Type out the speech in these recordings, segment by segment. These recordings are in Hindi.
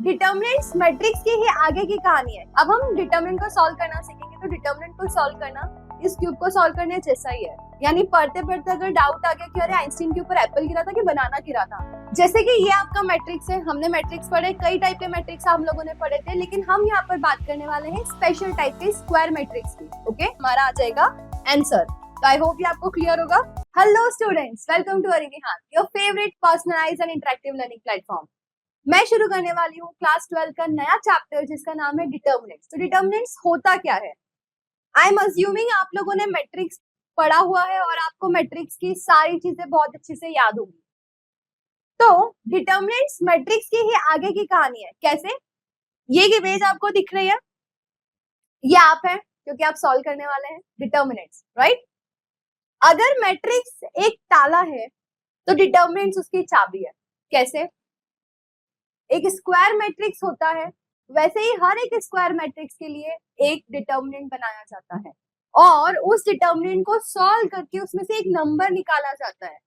डिटर्मिनेंट्स मैट्रिक्स की ही आगे की कहानी है। अब हम डिटर्मिनेंट को सॉल्व करना सीखेंगे, तो डिटर्मिनेंट को सॉल्व करना इस क्यूब को सॉल्व करने जैसा ही है। यानी पढ़ते पढ़ते अगर डाउट आ गया कि अरे आइंस्टीन के ऊपर एप्पल गिरा था कि बनाना गिरा था, जैसे कि ये आपका मैट्रिक्स है। हमने मैट्रिक्स पढ़े, कई टाइप के मैट्रिक्स हम लोगों ने पढ़े थे, लेकिन हम यहाँ पर बात करने वाले हैं स्पेशल टाइप के स्क्वायर मैट्रिक्स की। ओके, हमारा आ जाएगा आंसर। तो आई होप ये आपको क्लियर होगा। Hello students, welcome to Arivihan, your favourite personalised and interactive learning platform. मैं शुरू करने वाली हूँ क्लास 12 का नया चैप्टर, जिसका नाम है डिटर्मिनेंट्स। तो डिटर्मिनेंट्स होता क्या है? आई एम अज्यूमिंग आप लोगों ने मैट्रिक्स पढ़ा हुआ है और आपको मैट्रिक्स की सारी चीजें बहुत अच्छे से याद होंगी। तो डिटर्मिनेंट्स मैट्रिक्स की ही आगे की कहानी है। कैसे? ये इमेज आपको दिख रही है, ये आप है, क्योंकि आप सॉल्व करने वाले हैं डिटर्मिनेंट्स, राइट? अगर मैट्रिक्स एक ताला है तो डिटर्मिनेंट्स उसकी चाबी है। कैसे? एक स्क्वायर मैट्रिक्स होता है, वैसे ही हर एक स्क्वायर मैट्रिक्स के लिए एक डिटर्मिनेंट बनाया जाता है और उस डिटर्मिनेंट को सॉल्व करके उसमें से एक नंबर निकाला जाता है।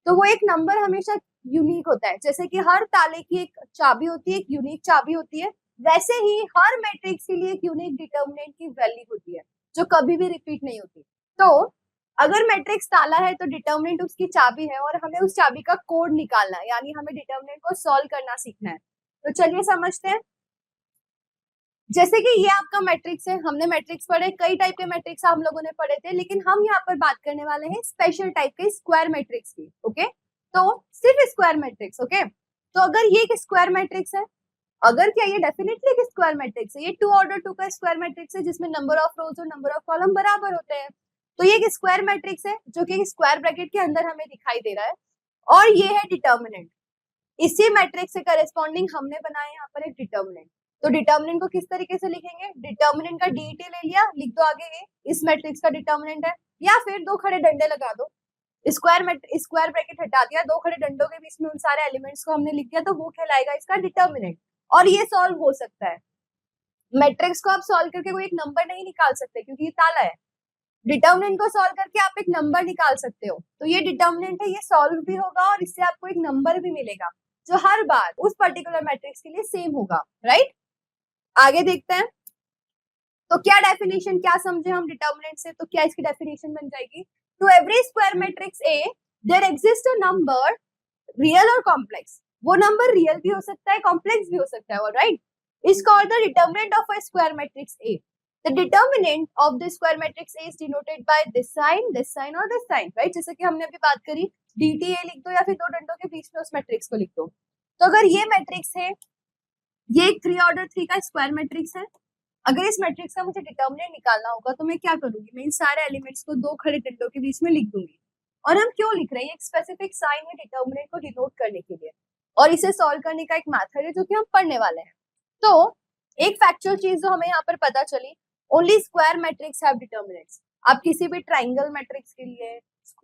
तो वो एक नंबर हमेशा यूनिक होता है। जैसे कि हर ताले की एक चाबी होती है, एक यूनिक चाबी होती है, वैसे ही हर मैट्रिक्स के लिए एक यूनिक डिटर्मिनेंट की वैल्यू होती है जो कभी भी रिपीट नहीं होती। तो अगर मैट्रिक्स ताला है तो डिटर्मिनेंट उसकी चाबी है और हमें उस चाबी का कोड निकालना है, यानी हमें डिटर्मिनेंट को सॉल्व करना सीखना है। तो चलिए समझते हैं। जैसे कि ये आपका मैट्रिक्स है, हमने मैट्रिक्स पढ़े, कई टाइप के मैट्रिक्स हम लोगों ने पढ़े थे, लेकिन हम यहाँ पर बात करने वाले हैं स्पेशल टाइप के स्क्वायर मैट्रिक्स की। ओके, तो सिर्फ स्क्वायर मैट्रिक्स। ओके, तो अगर ये एक स्क्वायर मैट्रिक्स है, अगर क्या, ये डेफिनेटली एक स्क्वायर मैट्रिक्स है। ये 2 ऑर्डर 2 का स्क्वायर मैट्रिक्स है जिसमें नंबर ऑफ रोज और नंबर ऑफ कॉलम बराबर होते हैं। तो ये एक स्क्वायर मैट्रिक्स है जो कि स्क्वायर ब्रैकेट के अंदर हमें दिखाई दे रहा है, और ये है डिटर्मिनेंट। इसी मैट्रिक्स से करेस्पॉन्डिंग हमने बनाया यहाँ पर एक डिटर्मिनेंट। तो डिटर्मिनेंट को किस तरीके से लिखेंगे? डिटर्मिनेंट का डीटी ले लिया, लिख दो आगे ए, इस मैट्रिक्स का डिटर्मिनेंट है, या फिर दो खड़े डंडे लगा दो, स्क्वायर ब्रैकेट हटा दिया, दो खड़े डंडों के बीच में उन सारे एलिमेंट्स को हमने लिख दिया, तो वो कहलाएगा इसका डिटर्मिनेंट। और ये सॉल्व हो सकता है। मैट्रिक्स को आप सॉल्व करके कोई एक नंबर नहीं निकाल सकते क्योंकि ये ताला है। डिटर्मिनेंट को सॉल्व करके आप एक नंबर निकाल सकते हो। तो ये डिटर्मिनेंट है, ये सॉल्व भी होगा और इससे आपको एक नंबर भी मिलेगा जो हर बार उस पर्टिकुलर मैट्रिक्स के लिए सेम होगा, राइट? आगे देखते हैं। तो क्या डेफिनेशन, क्या समझे हम डिटर्मिनेंट से? तो क्या इसकी डेफिनेशन बन जाएगी? To every square matrix A there exist a number, real और कॉम्प्लेक्स। वो नंबर रियल भी हो सकता है, कॉम्प्लेक्स भी हो सकता है, alright? Is called the determinant of a square matrix A. The determinant of the square matrix A is denoted by this sign or this sign, right? जैसे कि हमने अभी बात करी, DTA लिख दो या फिर दो डंडों के बीच में उस मैट्रिक्स को लिख दो। तो अगर ये मैट्रिक्स है, ये एक 3 ऑर्डर 3 का स्क्वायर मैट्रिक्स है, अगर इस मैट्रिक्स का मुझे डिटर्मिनेंट निकालना होगा तो मैं क्या करूंगी? मैं इन सारे एलिमेंट्स को दो खड़े डंडों के बीच में लिख दूंगी। और हम क्यों लिख रहे हैं? एक स्पेसिफिक साइन है डिटर्मिनेंट को डिनोट करने के लिए, और इसे सॉल्व करने का एक मेथड है जो कि हम पढ़ने वाले हैं। तो एक फैक्चुअल चीज जो हमें यहाँ पर पता चली, only square matrix have determinants. आप किसी भी ट्राइंगल मैट्रिक्स के लिए,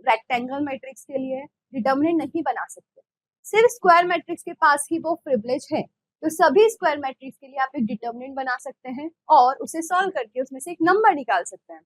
रेक्टेंगल मैट्रिक्स के लिए डिटर्मिनेंट नहीं बना सकते। सिर्फ स्क्वायर मैट्रिक्स के पास ही वो प्रिविलेज है। तो सभी स्क्वायर मैट्रिक्स के लिए आप एक डिटर्मिनेंट बना सकते हैं और उसे सॉल्व करके उसमें से एक नंबर निकाल सकते हैं।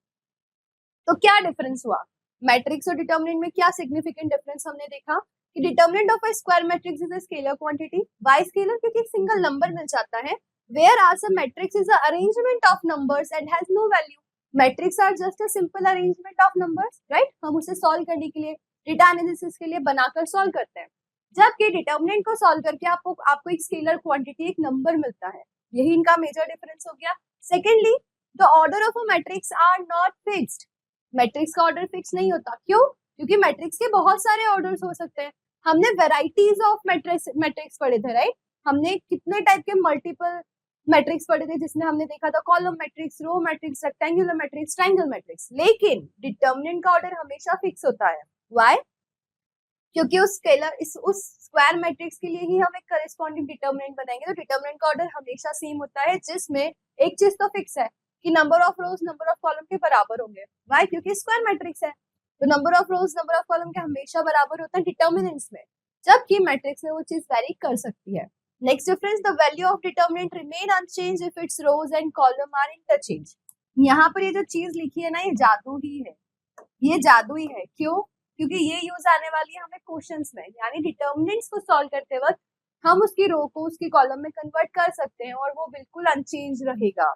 तो क्या डिफरेंस हुआ मैट्रिक्स और डिटर्मिनेंट में? क्या सिग्निफिकेंट डिफरेंस हमने देखा कि determinant of a square matrix is a scalar quantity. Why scalar? क्योंकि एक सिंगल नंबर मिल जाता है। Whereas a matrix is an arrangement of numbers and has no value. Matrix are just a simple arrangement of numbers, right? हम उसे सॉल्व करने के लिए, डेटा एनालिसिस के लिए बनाकर सॉल्व करते हैं, जबकि डिटर्मिनेंट को सॉल्व करके आपको एक स्केलर क्वांटिटी, एक नंबर मिलता है। यही इनका मेजर डिफरेंस हो गया। Secondly, the order of a matrix are not fixed. Matrix का ऑर्डर फिक्स नहीं होता। क्यों? क्योंकि मैट्रिक्स के बहुत सारे ऑर्डर्स हो सकते हैं। हमने वेराइटीज ऑफ मैट्रिक्स पढ़े थे, राइट? हमने कितने टाइप के मल्टीपल मैट्रिक्स पढ़े थे, जिसमें हमने देखा था column matrix, row matrix, rectangular matrix, triangle matrix. लेकिन डिटर्मिनेंट का ऑर्डर हमेशा फिक्स होता है। व्हाई? क्योंकि उस स्क्वायर मैट्रिक्स के लिए ही हम एक करेस्पॉन्डिंग डिटर्मिनेंट बनाएंगे। तो डिटर्मिनेंट का ऑर्डर हमेशा सेम होता है, जिसमें एक चीज तो फिक्स है कि number of rose number of column के बराबर होंगे। व्हाई? क्योंकि स्क्वायर मैट्रिक्स है, तो number of rose number of column के हमेशा बराबर होता है डिटर्मिनेंट्स में, जबकि मैट्रिक्स में वो चीज वेरी कर सकती है। Next difference, the value of determinant remain unchanged if its rows and column are interchanged. यहाँ पर ये जो चीज लिखी है ना, ये जादू ही है, ये जादू ही है। क्यों? क्योंकि ये यूज आने वाली है हमें क्वेश्चंस में, यानी डिटर्मिनेंट्स को सॉल्व करते वक्त हम उसकी रो को उसकी कॉलम में कन्वर्ट कर सकते हैं और वो बिल्कुल अनचेंज रहेगा।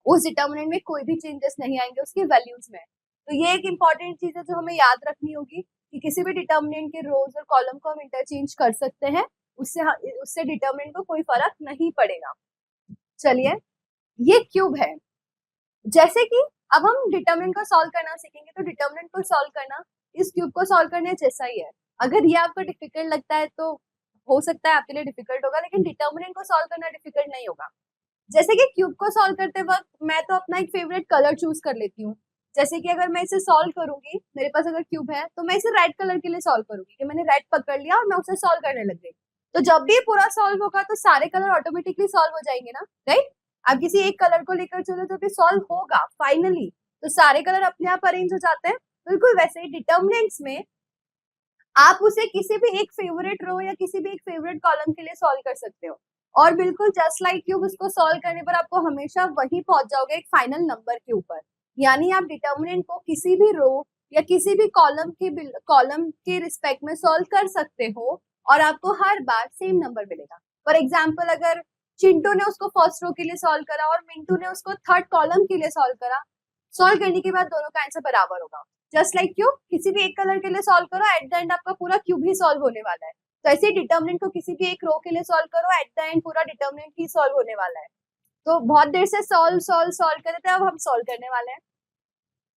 उस डिटर्मिनेंट में कोई भी चेंजेस नहीं आएंगे उसकी वैल्यूज में। तो ये एक इंपॉर्टेंट चीज है जो हमें याद रखनी होगी कि किसी भी डिटर्मिनेंट के रोज और कॉलम को हम इंटरचेंज कर सकते हैं, उससे उससे डिटर्मिनेंट को कोई फर्क नहीं पड़ेगा। चलिए, ये क्यूब है। जैसे कि अब हम डिटर्मिनेंट को सॉल्व करना सीखेंगे, तो डिटर्मिनेंट को सॉल्व करना इस क्यूब को सॉल्व करने जैसा ही है। अगर ये आपको डिफिकल्ट लगता है तो हो सकता है आपके लिए डिफिकल्ट होगा, लेकिन डिटर्मिनेंट को सॉल्व करना डिफिकल्ट नहीं होगा। जैसे कि क्यूब को सॉल्व करते वक्त मैं तो अपना एक फेवरेट कलर चूज कर लेती हूँ। जैसे कि अगर मैं इसे सॉल्व करूंगी, मेरे पास अगर क्यूब है तो मैं इसे रेड कलर के लिए सॉल्व करूंगी कि मैंने रेड पकड़ लिया और मैं उसे सॉल्व करने लग गई। तो जब भी पूरा सॉल्व होगा तो सारे कलर ऑटोमेटिकली सॉल्व हो जाएंगे ना, राइट। आप किसी एक कलर को लेकर चलो जब भी सॉल्व होगा फाइनली, तो सारे कलर अपने आप अरेंज हो जाते हैं। बिल्कुल वैसे ही डिटर्मिनेंट्स में आप उसे किसी भी एक फेवरेट रो या किसी भी एक फेवरेट कॉलम के लिए सॉल्व कर सकते हो, और बिल्कुल जस्ट लाइक क्यूब उसको सॉल्व करने पर आपको हमेशा वही पहुंच जाओगे एक फाइनल नंबर के ऊपर। यानी आप डिटर्मिनेंट को किसी भी रो या किसी भी कॉलम के रिस्पेक्ट में सॉल्व कर सकते हो और आपको हर बार सेम नंबर मिलेगा। फॉर एग्जाम्पल, अगर चिंटू ने उसको फर्स्ट रो के लिए सॉल्व करा और मिंटू ने उसको थर्ड कॉलम के लिए सॉल्व करा, सॉल्व करने के बाद दोनों का आंसर बराबर होगा। जस्ट लाइक क्यूब, किसी भी एक कलर के लिए सॉल्व करो, एट द एंड आपका पूरा क्यूब ही सॉल्व होने वाला है। तो ऐसे डिटर्मिनेंट को किसी भी एक रो के लिए सॉल्व करो, एट द एंड पूरा डिटर्मिनेंट ही सॉल्व होने वाला है। तो बहुत देर से सॉल्व सॉल्व सॉल्व कर रहे थे, अब हम सॉल्व करने वाले हैं।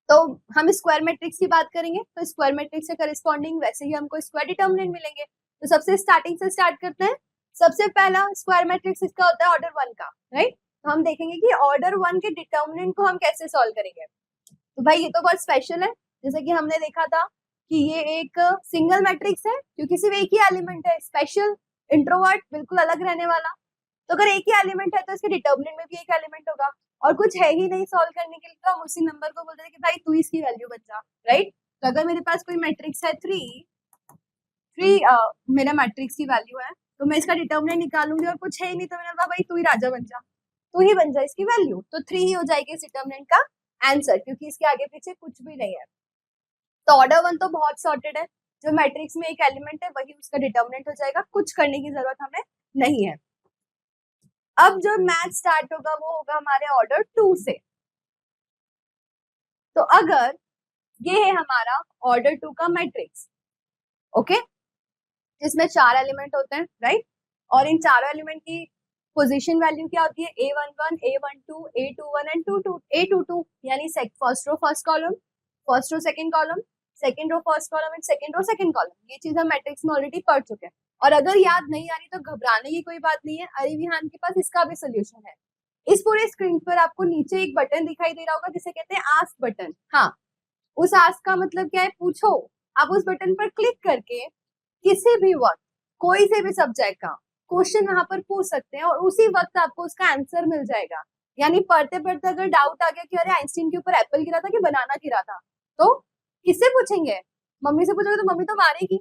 तो हम स्क्वायर मैट्रिक्स की बात करेंगे, तो स्क्वायर मैट्रिक्स से करस्पॉन्डिंग वैसे ही हमको स्क्वायर डिटर्मिनेंट मिलेंगे। तो सबसे स्टार्टिंग से स्टार्ट करते हैं। सबसे पहला स्क्वायर मैट्रिक्स इसका होता है ऑर्डर 1 का, राइट। तो हम देखेंगे कि ऑर्डर 1 के डिटर्मिनेंट को हम कैसे सॉल्व करेंगे। तो भाई ये तो बहुत स्पेशल है। जैसे कि हमने देखा था कि ये एक सिंगल मैट्रिक्स है क्योंकि सिर्फ एक ही एलिमेंट है, स्पेशल, इंट्रोवर्ट, बिल्कुल अलग रहने वाला। तो अगर एक ही एलिमेंट है तो इसके डिटर्मिनेंट में भी एक एलिमेंट होगा, और कुछ है ही नहीं सॉल्व करने के लिए, तो हम उसी नंबर को बोलते हैं कि भाई तू इसकी वैल्यू बचा, राइट। तो अगर मेरे पास कोई मैट्रिक्स है 3 मेरा मैट्रिक्स की वैल्यू है, तो मैं इसका डिटर्मिनेंट निकालूंगी और कुछ है ही नहीं तो मैंने बोला भाई तू ही राजा बन जा, तू ही बन जा इसकी वैल्यू। तो 3 ही हो जाएगी इस डिटर्मिनेंट का आंसर, क्योंकि इसके आगे पीछे कुछ भी नहीं है। तो ऑर्डर 1 तो बहुत सॉर्टेड है, जो मैट्रिक्स में एक एलिमेंट है वही उसका डिटर्मिनेंट हो जाएगा, कुछ करने की जरूरत हमें नहीं है। अब जो मैथ स्टार्ट होगा वो होगा हमारे ऑर्डर 2 से। तो अगर ये है हमारा ऑर्डर 2 का मैट्रिक्स, ओके, जिसमें 4 एलिमेंट होते हैं, राइट। और इन चारों एलिमेंट की पोजीशन वैल्यू क्या होती है, A11, A12, A21 and A22, यानी first row first column, first row second column, second row first column and second row second column. ये चीज हम मैट्रिक्स में ऑलरेडी पढ़ चुके हैं। और अगर याद नहीं आ रही तो घबराने की कोई बात नहीं है, अरिविहान के पास इसका भी सोल्यूशन है। इस पूरे स्क्रीन पर आपको नीचे एक बटन दिखाई दे रहा होगा जिसे कहते हैं आस्क बटन। हाँ, उस आस्क का मतलब क्या है, पूछो। आप उस बटन पर क्लिक करके किसी भी वक्त कोई से भी सब्जेक्ट का क्वेश्चन वहां पर पूछ सकते हैं और उसी वक्त आपको उसका आंसर मिल जाएगा। यानी पढ़ते पढ़ते अगर डाउट आ गया कि अरे आइंस्टीन के ऊपर एप्पल गिरा था कि बनाना गिरा था, तो किससे पूछेंगे, मम्मी से पूछोगे तो मम्मी तो मारेगी।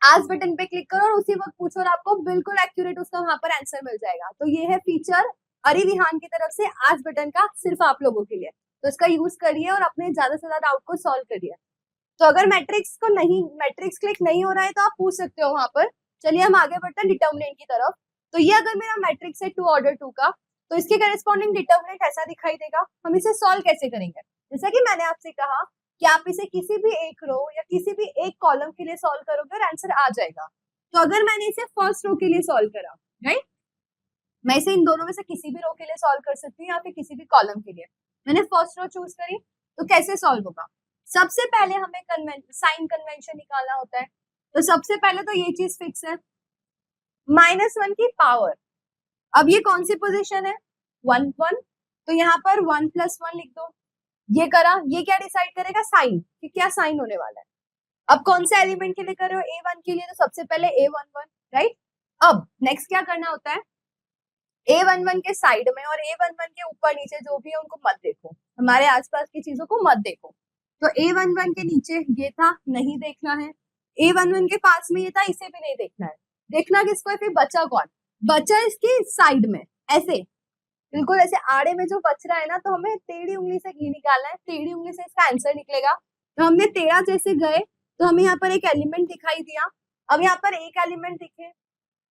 आस्क बटन पे क्लिक करो और उसी वक्त पूछो और आपको बिल्कुल एक्यूरेट उसका वहां पर आंसर मिल जाएगा। तो ये है फीचर अरिविहान की तरफ से आस्क बटन का, सिर्फ आप लोगों के लिए। तो इसका यूज करिए और अपने ज्यादा से ज्यादा डाउट को सॉल्व करिए। तो अगर मैट्रिक्स क्लिक नहीं हो रहा है तो आप पूछ सकते हो वहां पर। चलिए हम आगे बढ़ते हैं डिटर्मिनेंट की तरफ। तो ये अगर मेरा मैट्रिक्स है 2 ऑर्डर 2 का, तो इसके करेस्पॉन्डिंग डिटर्मिनेंट ऐसा दिखाई देगा। हम इसे सॉल्व कैसे करेंगे, जैसा कि मैंने आपसे कहा कि आप इसे किसी भी एक रो या किसी भी एक कॉलम के लिए सॉल्व करोगे और आंसर आ जाएगा। तो अगर मैंने इसे फर्स्ट रो के लिए सॉल्व करा, राइट, मैं इसे इन दोनों में से किसी भी रो के लिए सॉल्व कर सकती हूँ या फिर किसी भी कॉलम के लिए। मैंने फर्स्ट रो चूज करी, तो कैसे सॉल्व होगा, सबसे पहले हमें साइन कन्वेंशन निकालना होता है। तो सबसे पहले तो ये चीज फिक्स है, -1 की पावर। अब ये कौन सी पोजीशन है, 1 1, तो यहाँ पर 1 + 1 लिख दो। ये करा, ये क्या डिसाइड करेगा, साइन, कि क्या साइन होने वाला है। अब कौन से एलिमेंट के लिए कर रहे हो, A1 के लिए, तो सबसे पहले A11, राइट। अब नेक्स्ट क्या करना होता है, A11 के साइड में और A11 के ऊपर नीचे जो भी है उनको मत देखो, हमारे आसपास की चीजों को मत देखो। तो A11 के नीचे ये था, नहीं देखना है। A11 के पास में ये था, इसे भी नहीं देखना है। देखना किसको है, फिर बचा कौन, बचा इसकी साइड में, ऐसे बिल्कुल ऐसे आड़े में जो बच रहा है ना, तो हमें टेढ़ी उंगली से घी निकालना है, टेढ़ी उंगली से इसका आंसर निकलेगा। तो हमने टेढ़ा जैसे गए तो हमें यहाँ पर एक एलिमेंट दिखाई दिया। अब यहाँ पर एक एलिमेंट दिखे,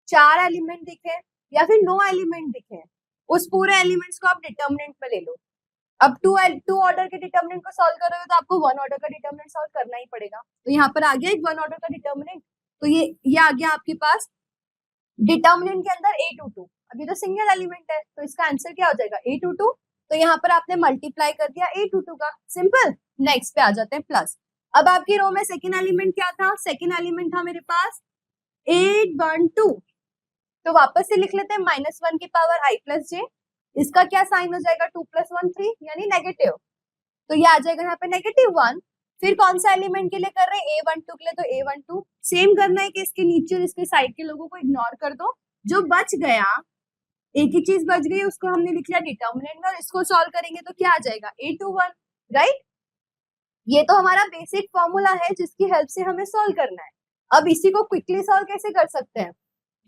4 एलिमेंट दिखे या फिर नो एलिमेंट दिखे, उस पूरे एलिमेंट्स को आप डिटर्मिनेंट में ले लो। अब टू ऑर्डर के डिटर्मिनेंट को सॉल्व करोगे तो आपको 1 ऑर्डर का डिटर्मिनेंट सॉल्व करना ही पड़ेगा। तो यहाँ पर आ गया एक 1 ऑर्डर का डिटर्मिनेंट, तो ये आ गया आपके पास डिटर्मिनेंट के अंदर A22। अब ये तो सिंगल एलिमेंट है तो इसका आंसर क्या हो जाएगा A22। तो यहाँ पर आपने मल्टीप्लाई कर दिया A22 का, सिंपल। नेक्स्ट पे आ जाते हैं प्लस। अब आपकी रो में सेकेंड एलिमेंट क्या था, सेकेंड एलिमेंट था मेरे पास 812, तो वापस से लिख लेते हैं -1 की पावर I प्लस जे। इसका क्या साइन हो जाएगा 2 + 1 3 यानी नेगेटिव, तो ये आ जाएगा यहाँ पे -1। फिर कौन सा एलिमेंट के लिए कर रहे हैं, A12 के लिए, तो A12 सेम करना है कि इसके नीचे और इसके साइड के लोगों को इग्नोर कर दो। जो बच गया, एक ही चीज बच गई, उसको हमने लिख लिया डिटर्मिनेंट में, और इसको सॉल्व करेंगे तो क्या आ जाएगा A21, राइट। ये तो हमारा बेसिक फॉर्मूला है जिसकी हेल्प से हमें सॉल्व करना है। अब इसी को क्विकली सॉल्व कैसे कर सकते हैं,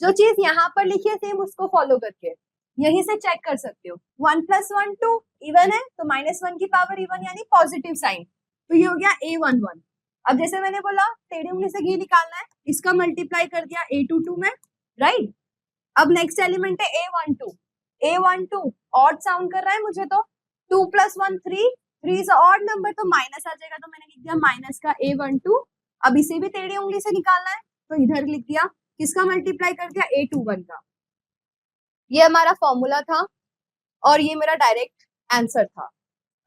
जो चीज यहाँ पर लिखी है सेम उसको फॉलो करके यहीं से चेक कर सकते हो। 1 + 1 2 इवन है, तो -1 की पावर इवन यानी पॉजिटिव साइन, तो ये हो गया A11। अब जैसे मैंने बोला टेढ़ी उंगली से घी निकालना है, इसका मल्टीप्लाई कर दिया A22 में, राइट। अब नेक्स्ट एलिमेंट है A12। A12 ऑड साउंड कर रहा है मुझे, तो 2 + 1 3, 3 इज ऑड नंबर, तो माइनस आ जाएगा, तो मैंने लिख दिया माइनस का A12। अब इसे भी टेढ़ी उंगली से निकालना है, तो इधर लिख दिया, किसका मल्टीप्लाई कर दिया A21 का। ये हमारा फॉर्मूला था और ये मेरा डायरेक्ट आंसर था।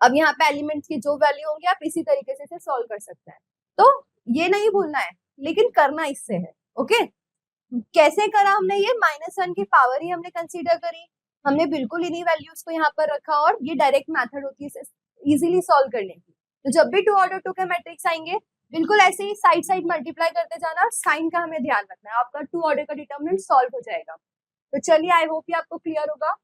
अब यहाँ पे एलिमेंट्स की जो वैल्यू होंगी आप इसी तरीके से इसे सॉल्व कर सकते हैं। तो ये नहीं भूलना है, लेकिन करना इससे है, ओके। कैसे करा हमने, ये -1 की पावर ही हमने कंसीडर करी, हमने बिल्कुल इन्हीं वैल्यूज को यहाँ पर रखा, और ये डायरेक्ट मेथड होती है इजीली सॉल्व करने की। तो जब भी 2 ऑर्डर 2 के मैट्रिक्स आएंगे, बिल्कुल ऐसे ही साइड साइड मल्टीप्लाई करते जाना, और साइन का हमें ध्यान रखना है, आपका 2 ऑर्डर का डिटर्मिनेंट सॉल्व हो जाएगा। तो चलिए, आई होप ये आपको क्लियर होगा।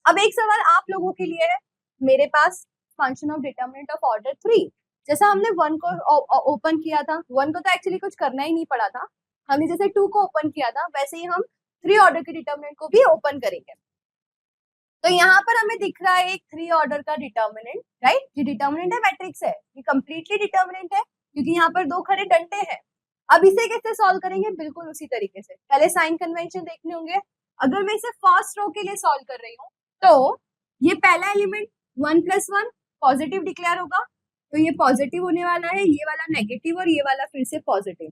अब एक सवाल आप लोगों के लिए है मेरे पास, function of determinant of order 3। जैसा हमने 1 को ओपन किया था, 1 को तो एक्चुअली कुछ करना ही नहीं पड़ा था, हमने जैसे 2 को ओपन किया था वैसे ही हम 3 ऑर्डर के डिटर्मिनेंट को भी ओपन करेंगे। तो यहाँ पर हमें दिख रहा है एक 3 ऑर्डर का डिटर्मिनेंट, राइट। ये डिटर्मिनेंट है, मैट्रिक्स है, ये कंप्लीटली डिटर्मिनेंट है क्योंकि यहाँ पर 2 खड़े डंडे हैं। अब इसे कैसे सॉल्व करेंगे, बिल्कुल उसी तरीके से। पहले साइन कन्वेंशन देखने होंगे। अगर मैं इसे फर्स्ट रो के लिए सॉल्व कर रही हूँ, तो ये पहला एलिमेंट 1 + 1 पॉजिटिव डिक्लेयर होगा, तो ये पॉजिटिव होने वाला है, ये वाला नेगेटिव और ये वाला फिर से पॉजिटिव।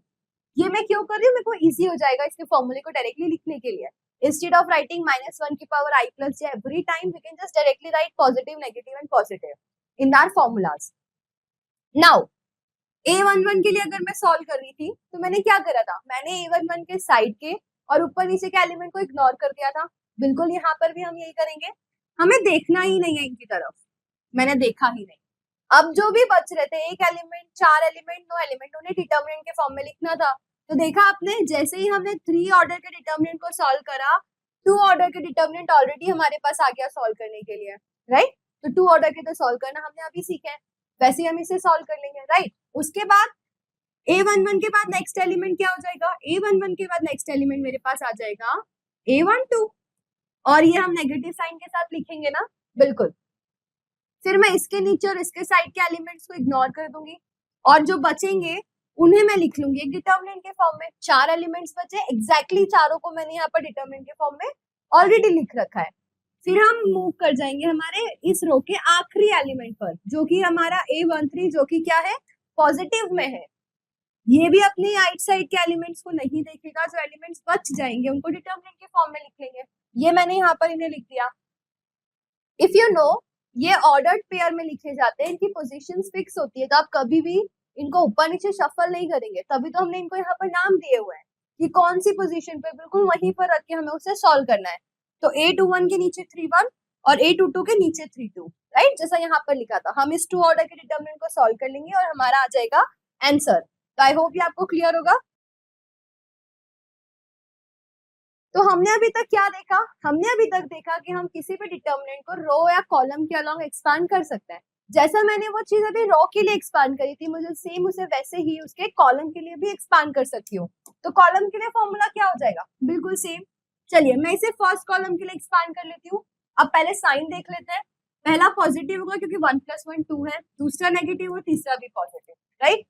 ये मैं क्यों कर रही हूँ, मेरे को इजी हो जाएगा इसके फॉर्मूले को डायरेक्टली लिखने के लिए। Instead of writing -1 की power I plus j every time, we can just directly write positive, negative and positive in our formulas. Now, A11 के लिए अगर मैं सॉल्व कर रही थी तो मैंने क्या करा था, मैंने A11 के साइड के और ऊपर नीचे के एलिमेंट को इग्नोर कर दिया था। बिल्कुल यहाँ पर भी हम यही करेंगे, हमें देखना ही नहीं है इनकी तरफ, मैंने देखा ही नहीं। अब जो भी बच रहे थे, एक एलिमेंट, 4 एलिमेंट, 9 एलिमेंट, उन्हें डिटर्मिनेंट के फॉर्म में लिखना था। तो देखा आपने, जैसे ही हमने 3 ऑर्डर के डिटर्मिनेंट को सॉल्व करा, 2 ऑर्डर के डिटर्मिनेंट ऑलरेडी हमारे पास आ गया सॉल्व करने के लिए, राइट। तो 2 ऑर्डर के तो सॉल्व करना हमने अभी सीखा है, वैसे ही हम इसे सॉल्व कर लेंगे, राइट। उसके बाद A11 के बाद नेक्स्ट एलिमेंट क्या हो जाएगा, A11 के बाद नेक्स्ट एलिमेंट मेरे पास आ जाएगा A12, और ये हम नेगेटिव साइन के साथ लिखेंगे ना, बिल्कुल। फिर मैं इसके नीचे और इसके साइड के एलिमेंट्स को इग्नोर कर दूंगी, और जो बचेंगे उन्हें मैं लिख लूंगी एक डिटर्मिनेंट के फॉर्म में। 4 एलिमेंट्स बचे, एग्जैक्टली चारों को मैंने यहाँ पर डिटर्मिनेंट के फॉर्म में ऑलरेडी लिख रखा है। फिर हम मूव कर जाएंगे हमारे इस रो के आखिरी एलिमेंट पर, जो कि हमारा A13, जो कि क्या है, पॉजिटिव में है। ये भी अपनी राइट साइड के एलिमेंट्स को नहीं देखेगा, जो एलिमेंट्स बच जाएंगे उनको डिटर्मिनेंट के फॉर्म में लिख लेंगे। ये मैंने यहाँ पर इन्हें लिख दिया। इफ यू नो, ये ऑर्डर्ड पेयर में लिखे जाते हैं, इनकी पोजीशंस फिक्स होती है, तो आप कभी भी इनको ऊपर नीचे शफल नहीं करेंगे, तभी तो हमने इनको यहाँ पर नाम दिए हुए हैं कि कौन सी पोजीशन पे, बिल्कुल वहीं पर रख के हमें उसे सॉल्व करना है। तो A21 के नीचे 3 1 और A22 के नीचे 3 2, राइट, जैसा यहाँ पर लिखा था। हम इस 2 ऑर्डर के डिटर्मिनेंट को सॉल्व कर लेंगे और हमारा आ जाएगा आंसर। तो आई होप ये आपको क्लियर होगा। तो हमने अभी तक क्या देखा, हमने अभी तक देखा कि हम किसी भी डिटर्मिनेंट को रो या कॉलम के अलोंग एक्सपांड कर सकते हैं। जैसा मैंने वो चीज अभी रो के लिए एक्सपांड करी थी, मुझे सेम उसे वैसे ही उसके कॉलम के लिए भी एक्सपांड कर सकती हूँ। तो कॉलम के लिए फॉर्मूला क्या हो जाएगा, बिल्कुल सेम। चलिए मैं इसे फर्स्ट कॉलम के लिए एक्सपांड कर लेती हूँ। अब पहले साइन देख लेते हैं। पहला पॉजिटिव होगा क्योंकि 1 + 1 2 है, दूसरा नेगेटिव और तीसरा भी पॉजिटिव, राइट।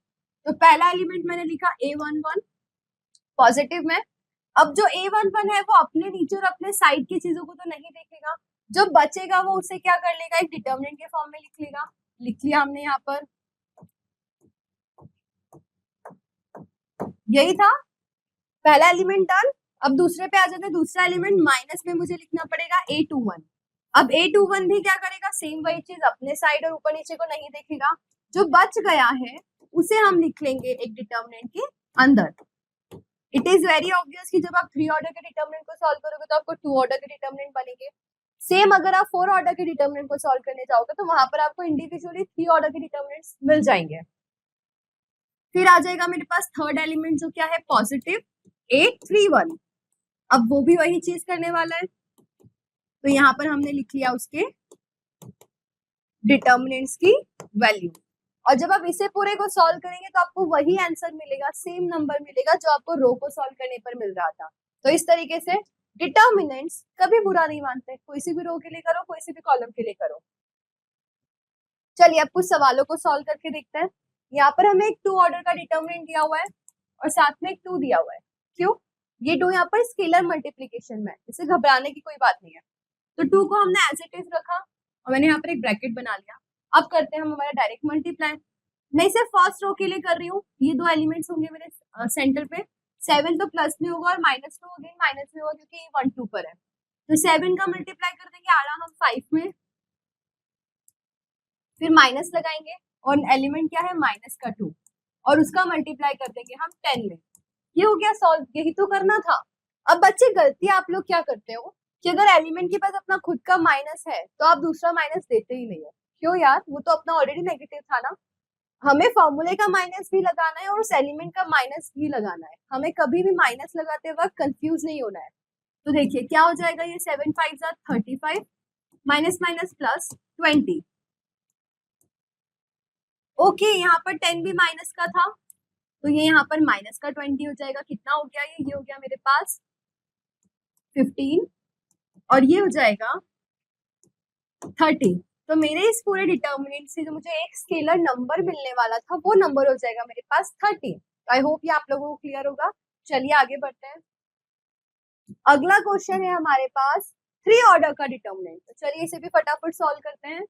तो पहला एलिमेंट मैंने लिखा A11 पॉजिटिव में, अब जो A11 है वो अपने नीचे और अपने साइड की चीजों को तो नहीं देखेगा, जो बचेगा वो उसे क्या कर लेगा, एक डिटर्मिनेंट के फॉर्म में लिख लेगा। लिख लिया हमने यहाँ पर, यही था पहला एलिमेंट डन। अब दूसरे पे आ जाते हैं, दूसरा एलिमेंट माइनस में मुझे लिखना पड़ेगा A21। अब A21 भी क्या करेगा, सेम वही चीज, अपने साइड और ऊपर नीचे को नहीं देखेगा, जो बच गया है उसे हम लिख लेंगे एक डिटर्मिनेंट के अंदर। इट इज वेरी ऑब्वियस कि जब आप 3 ऑर्डर के डिटर्मिनेंट को सॉल्व करोगे तो आपको 2 ऑर्डर के डिटर्मिनेंट बनेंगे। सेम अगर आप 4 ऑर्डर के डिटर्मिनेंट को सॉल्व करने जाओगे तो वहां पर आपको इंडिविजुअली 3 ऑर्डर के डिटर्मिनेंट्स मिल जाएंगे। फिर आ जाएगा मेरे पास थर्ड एलिमेंट जो क्या है, पॉजिटिव A31। अब वो भी वही चीज करने वाला है, तो यहाँ पर हमने लिख लिया उसके डिटर्मिनेंट्स की वैल्यू। और जब आप इसे पूरे को सॉल्व करेंगे तो आपको वही आंसर मिलेगा, सेम नंबर मिलेगा जो आपको रो को सॉल्व करने पर मिल रहा था। तो इस तरीके से डिटर्मिनेंट्स कभी बुरा नहीं मानते, कोई सी भी रो के लिए करो, कोई सी भी कॉलम के लिए करो। चलिए अब कुछ सवालों को सॉल्व करके देखते हैं। यहाँ पर हमें एक 2 ऑर्डर का डिटर्मिनेंट दिया हुआ है और साथ में एक 2 दिया हुआ है। क्यों? ये 2 यहाँ पर स्केलर मल्टीप्लीकेशन में है, इसे घबराने की कोई बात नहीं है। तो 2 को हमने एज इट इज रखा और मैंने यहाँ पर एक ब्रैकेट बना लिया। अब करते हैं हम हमारा डायरेक्ट मल्टीप्लाई। मैं इसे फर्स्ट रो के लिए कर रही हूँ, ये 2 एलिमेंट्स होंगे मेरे सेंटर पे। 7 तो प्लस में होगा और -2 अगेन माइनस में होगा क्योंकि ये 1 2 पर है। तो 7 का मल्टीप्लाई कर देंगे आड़ा हम 5 में, फिर माइनस लगाएंगे और एलिमेंट क्या है माइनस का 2 और उसका मल्टीप्लाई कर देंगे हम 10 में। ये हो गया सॉल्व, यही तो करना था। अब बच्चे गलती आप लोग क्या करते हो कि अगर एलिमेंट के पास अपना खुद का माइनस है तो आप दूसरा माइनस देते ही नहीं है। क्यों यार, वो तो अपना ऑलरेडी नेगेटिव था ना। हमें फॉर्मूले का माइनस भी लगाना है और उस एलिमेंट का माइनस भी लगाना है। हमें कभी भी माइनस लगाते वक्त कंफ्यूज नहीं होना है। तो देखिए क्या हो जाएगा, ये 7 5 35 माइनस माइनस प्लस 20। ओके यहाँ पर 10 भी माइनस का था तो ये यहाँ पर माइनस का 20 हो जाएगा। कितना हो गया, ये हो गया मेरे पास 15 और ये हो जाएगा 30। तो मेरे इस पूरे डिटर्मिनेंट से जो मुझे एक स्केलर नंबर मिलने वाला था वो नंबर हो जाएगा मेरे पास 30। आई होप ये आप लोगों को क्लियर होगा। चलिए आगे बढ़ते हैं। अगला क्वेश्चन है हमारे पास 3 ऑर्डर का डिटर्मिनेंट। तो चलिए इसे भी फटाफट सॉल्व करते हैं।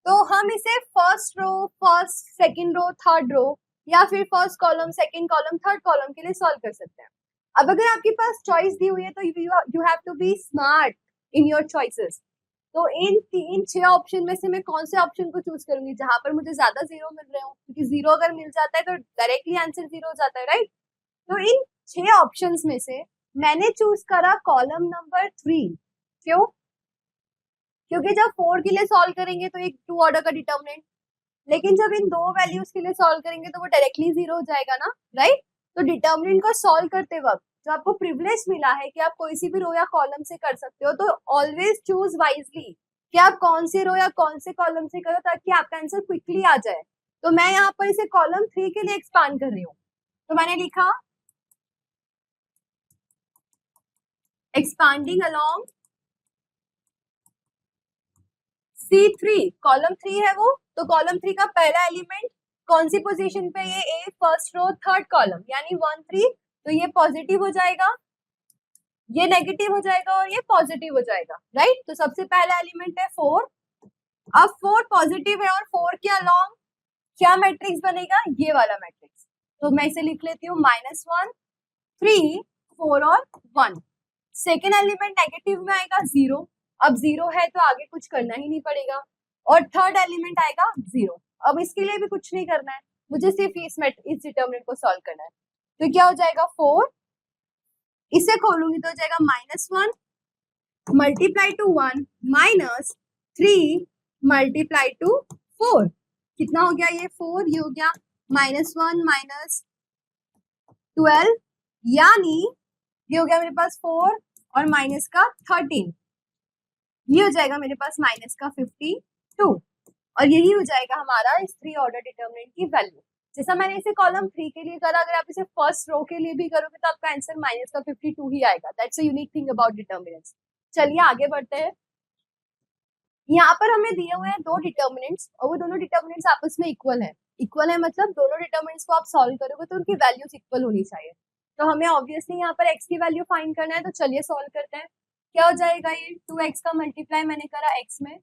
तो हम इसे first row, first second row, third row या फिर first column, second column, third column के लिए सॉल्व कर सकते हैं। अब अगर आपके पास चॉइस दी हुई है तो you have to be smart in your choices. तो इन 6 ऑप्शन में से मैं कौन से ऑप्शन को चूज करूंगी जहां पर मुझे ज्यादा जीरो मिल रहे हो, क्योंकि जीरो अगर मिल जाता है तो डायरेक्टली आंसर जीरो हो जाता है, राइट। तो इन 6 ऑप्शंस में से मैंने चूज करा कॉलम नंबर 3। क्यों? क्योंकि जब 4 के लिए सॉल्व करेंगे तो एक 2 ऑर्डर का डिटर्मिनेंट, लेकिन जब इन 2 वैल्यूज के लिए सॉल्व करेंगे तो वो डायरेक्टली जीरो हो जाएगा ना, राइट। तो डिटर्मिनेंट को सॉल्व करते वक्त जो आपको प्रिविलेज मिला है कि आप कोई सी भी रो या कॉलम से कर सकते हो, तो ऑलवेज चूज वाइजली कि आप कौन से रो या कौन से कॉलम से करो ताकि आपका आंसर क्विकली आ जाए। तो मैं यहाँ पर इसे कॉलम 3 के लिए एक्सपांड कर रही हूँ। तो मैंने लिखा एक्सपांडिंग अलोंग C3, कॉलम 3 है वो। तो कॉलम 3 का पहला एलिमेंट कौन सी पोजीशन पे, ये ए फर्स्ट रो थर्ड कॉलम यानी 1 3। तो ये पॉजिटिव हो जाएगा, ये नेगेटिव हो जाएगा और ये पॉजिटिव हो जाएगा, राइट। तो सबसे पहला एलिमेंट है 4। अब 4 पॉजिटिव है और 4 के अलोंग क्या मैट्रिक्स बनेगा, ये वाला मैट्रिक्स। तो मैं इसे लिख लेती हूँ -1 3 4 और 1। सेकेंड एलिमेंट नेगेटिव में आएगा 0। अब 0 है तो आगे कुछ करना ही नहीं पड़ेगा। और थर्ड एलिमेंट आएगा 0। अब इसके लिए भी कुछ नहीं करना है, मुझे सिर्फ इस डिटर्मिनेंट को सॉल्व करना है। तो क्या हो जाएगा 4, इसे खोलूंगी तो हो जाएगा -1 मल्टीप्लाई टू 1 -3 मल्टीप्लाई टू 4। कितना हो गया ये 4, ये हो गया -1 -12 यानी ये हो गया मेरे पास 4 और माइनस का 13। ये हो जाएगा मेरे पास माइनस का 52 और यही हो जाएगा हमारा इस 3 ऑर्डर डिटर्मिनेंट की वैल्यू। जैसा मैंने इसे कॉलम 3 के लिए करा, अगर आप इसे फर्स्ट रो के लिए भी करोगे तो आपका आंसर माइनस का 52 ही आएगा। That's a unique thing about determinants. चलिए आगे बढ़ते हैं। यहाँ पर हमें दिए हुए हैं 2 डिटर्मिनेंट्स और वो दोनों डिटर्मिनेंट्स आपस में इक्वल है। इक्वल है मतलब दोनों डिटर्मिनेंट्स को आप सॉल्व करोगे तो उनकी वैल्यूज इक्वल होनी चाहिए। तो हमें ऑब्वियसली यहाँ पर x की वैल्यू फाइंड करना है, तो चलिए सॉल्व करते हैं। क्या हो जाएगा, ये 2x का मल्टीप्लाई मैंने करा x में,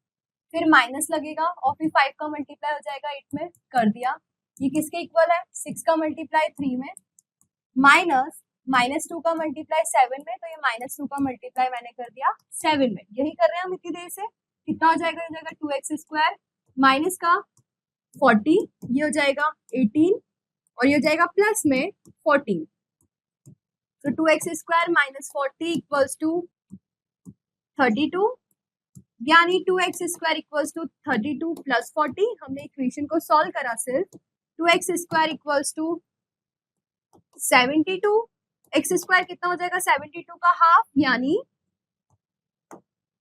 फिर माइनस लगेगा और फिर 5 का मल्टीप्लाई हो जाएगा 8 में, कर दिया। ये किसके इक्वल है, 6 का मल्टीप्लाई 3 में, माइनस -2 का मल्टीप्लाई 7 में, तो ये -2 का मल्टीप्लाई मैंने कर दिया 7 में। यही कर रहे हैं हम इतनी देर से। कितना हो जाएगा, हो जाएगा 2x² माइनस का 40, ये हो जाएगा 18 और ये हो जाएगा प्लस में 14। तो 2x² माइनस 40 इक्वल्स टू 32, यानी 2x² इक्वल्स टू 32 प्लस 40। हमने इक्वेशन को सॉल्व करा सिर्फ। 2x² इक्वल्स टू 72, x² कितना हो जाएगा, 72 का हाफ यानी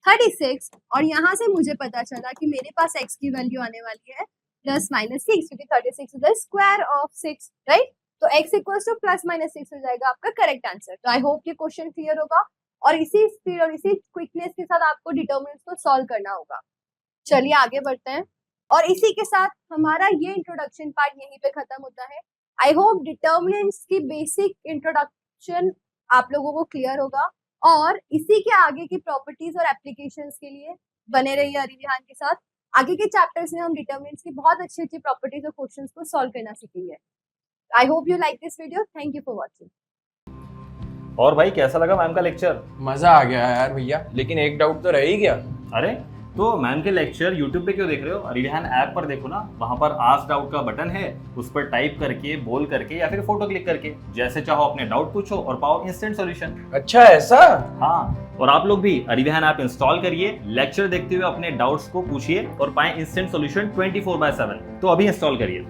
36, और यहाँ से मुझे पता चला कि मेरे पास x की वैल्यू आने वाली है +-6, क्योंकि 36 is the square of 6, right. तो x इक्वल्स टू +-6 हो जाएगा आपका करेक्ट आंसर। तो आई होप ये क्वेश्चन क्लियर होगा और इसी स्पीड और इसी क्विकनेस के साथ आपको डिटरमिनेंट्स को सॉल्व करना होगा। चलिए आगे बढ़ते हैं और इसी के साथ हमारा ये इंट्रोडक्शन पार्ट यहीं पे खत्म होता है। आई होप डिटरमिनेंट्स की बेसिक इंट्रोडक्शन आप लोगों को क्लियर होगा और इसी के आगे की प्रॉपर्टीज और एप्लीकेशंस के लिए बने रहिए अरिविहान के साथ। आगे के चैप्टर्स में हम डिटरमिनेंट्स की बहुत अच्छी अच्छी प्रॉपर्टीज और क्वेश्चंस को सॉल्व करना सीखेंगे। I hope you like this video. Thank you for watching. और भाई कैसा लगा मैम का लेक्चर? मजा आ गया यार भैया, लेकिन एक डाउट तो रह ही गया। अरे तो मैम के लेक्चर यूट्यूब पे क्यों देख रहे हो? अरिविहान ऐप पर देखो ना, वहाँ पर आस्क डाउट का बटन है, उस पर टाइप करके, बोल करके या फिर फोटो क्लिक करके जैसे चाहो अपने डाउट पूछो और पाओ इंस्टेंट सॉल्यूशन। अच्छा ऐसा? हाँ, और आप लोग भी अरिविहान ऐप इंस्टॉल करिए, लेक्चर देखते हुए अपने डाउट्स को पूछिए और पाएं इंस्टेंट सॉल्यूशन 24/7। तो अभी इंस्टॉल करिए।